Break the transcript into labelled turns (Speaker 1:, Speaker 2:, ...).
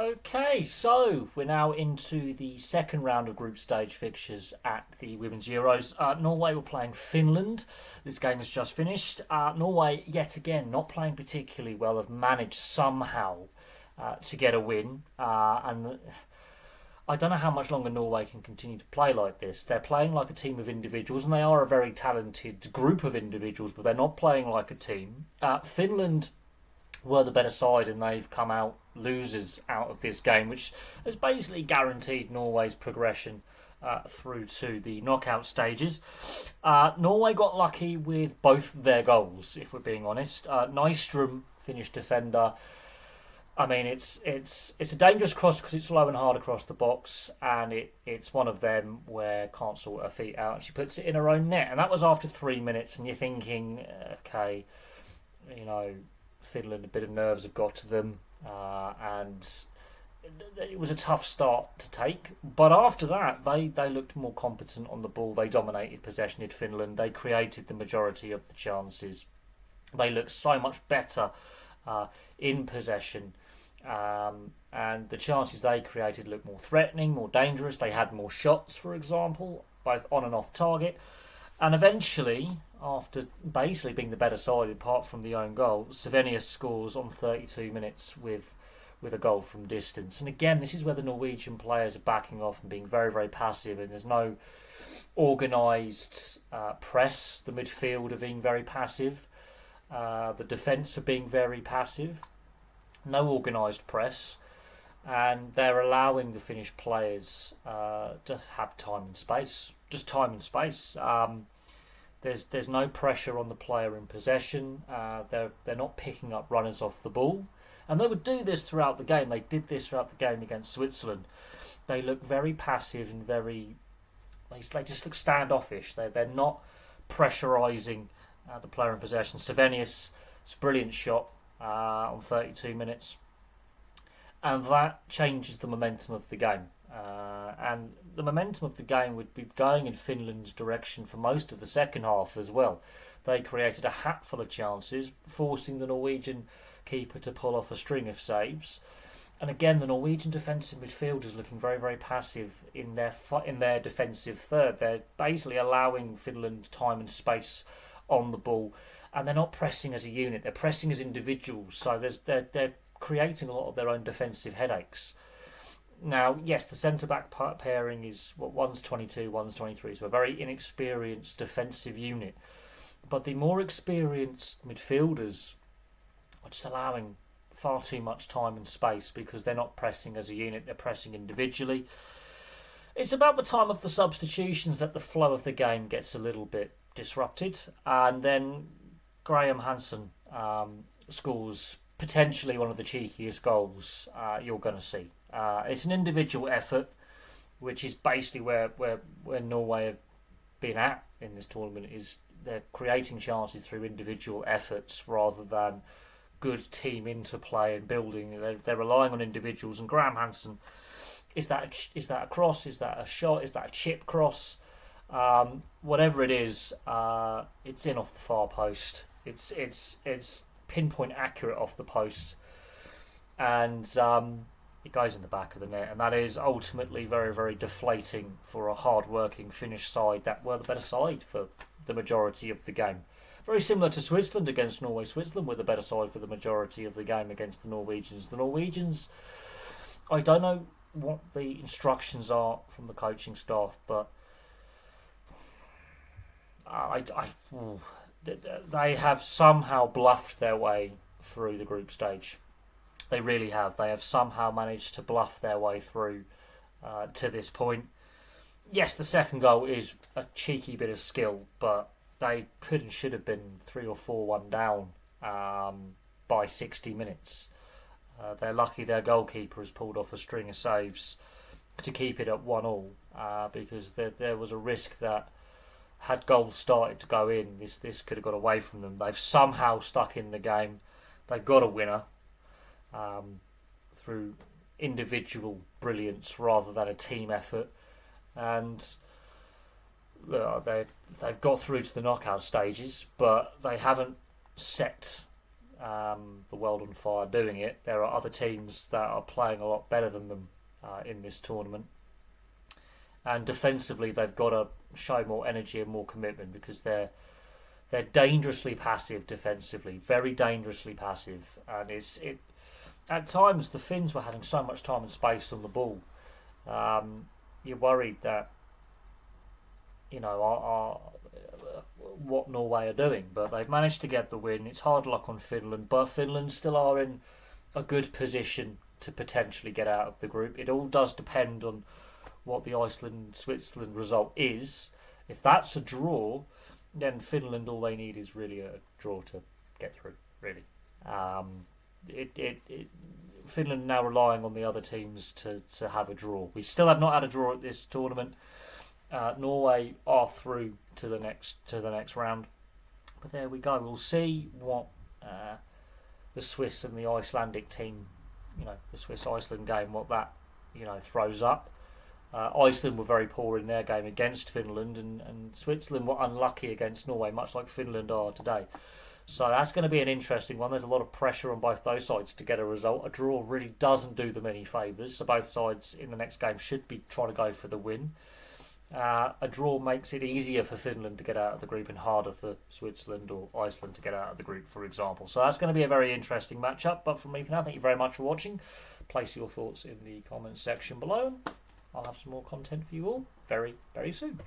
Speaker 1: Okay, so we're now into the second round of group stage fixtures at the Women's Euros. Norway were playing Finland. This game has just finished. Norway, yet again, not playing particularly well, have managed somehow to get a win. And I don't know how much longer Norway can continue to play like this. They're playing like a team of individuals, and they are a very talented group of individuals, but they're not playing like a team. Finland were the better side, and they've come out losers out of this game, which has basically guaranteed Norway's progression through to the knockout stages. Norway got lucky with both their goals, if we're being honest. Nystrom finished defender. I mean, it's a dangerous cross because it's low and hard across the box, and it's one of them where can't sort her feet out, and she puts it in her own net, and that was after 3 minutes, and you're thinking, okay, you know, Finland, a bit of nerves have got to them, and it was a tough start to take. But after that, they looked more competent on the ball. They dominated possession in Finland. They created the majority of the chances. They looked so much better in possession, and the chances they created looked more threatening, more dangerous. They had more shots, for example, both on and off target. And eventually, after basically being the better side, apart from the own goal, Slovenia scores on 32 minutes with a goal from distance. And again, this is where the Norwegian players are backing off and being very, very passive, and there's no organised press. The midfield are being very passive. The defence are being very passive. No organised press. And they're allowing the Finnish players to have time and space. Just time and space. There's no pressure on the player in possession. They're not picking up runners off the ball, and they would do this throughout the game. They did this throughout the game against Switzerland. They look very passive and they just look standoffish. They're not pressurising the player in possession. Slovenia's it's a brilliant shot on 32 minutes, and that changes the momentum of the game. And the momentum of the game would be going in Finland's direction for most of the second half as well. They created a hatful of chances, forcing the Norwegian keeper to pull off a string of saves. And again, the Norwegian defensive midfielders looking very, very passive in their defensive third. They're basically allowing Finland time and space on the ball, and they're not pressing as a unit. They're pressing as individuals. So they're creating a lot of their own defensive headaches. Now, yes, the centre-back pairing is, one's 22, one's 23, so a very inexperienced defensive unit. But the more experienced midfielders are just allowing far too much time and space because they're not pressing as a unit, they're pressing individually. It's about the time of the substitutions that the flow of the game gets a little bit disrupted, and then Graham Hansen scores potentially one of the cheekiest goals you're going to see. It's an individual effort, which is basically where Norway have been at in this tournament. Is they're creating chances through individual efforts rather than good team interplay and building. They're relying on individuals. And Graham Hansen, is that a cross? Is that a shot? Is that a chip cross? Whatever it is, it's in off the far post. It's pinpoint accurate off the post, and it goes in the back of the net, and that is ultimately very, very deflating for a hard-working Finnish side that were the better side for the majority of the game. Very similar to Switzerland against Norway. Switzerland were the better side for the majority of the game against the Norwegians. The Norwegians, I don't know what the instructions are from the coaching staff, but they have somehow bluffed their way through the group stage. They really have. They have somehow managed to bluff their way through to this point. Yes, the second goal is a cheeky bit of skill, but they could and should have been 3 or 4-1 down by 60 minutes. They're lucky their goalkeeper has pulled off a string of saves to keep it at 1-1 because there was a risk that had goals started to go in, this could have got away from them. They've somehow stuck in the game. They've got a winner through individual brilliance rather than a team effort. And they've got through to the knockout stages, but they haven't set the world on fire doing it. There are other teams that are playing a lot better than them in this tournament. And defensively, they've got to show more energy and more commitment, because they're dangerously passive defensively, very dangerously passive. And at times the Finns were having so much time and space on the ball. You're worried that what Norway are doing, but they've managed to get the win. It's hard luck on Finland, but Finland still are in a good position to potentially get out of the group. It all does depend on what the Iceland-Switzerland result is. If that's a draw, then Finland, all they need is really a draw to get through, really. Finland now relying on the other teams to have a draw. We still have not had a draw at this tournament. Norway are through to the next round, but there we go. We'll see what the Swiss and the Icelandic team, the Swiss-Iceland game, what that throws up. Iceland were very poor in their game against Finland, and Switzerland were unlucky against Norway, much like Finland are today. So that's going to be an interesting one. There's a lot of pressure on both those sides to get a result. A draw really doesn't do them any favours, so both sides in the next game should be trying to go for the win. A draw makes it easier for Finland to get out of the group and harder for Switzerland or Iceland to get out of the group, for example. So that's going to be a very interesting matchup. But from me for now, thank you very much for watching. Place your thoughts in the comments section below. I'll have some more content for you all very, very soon.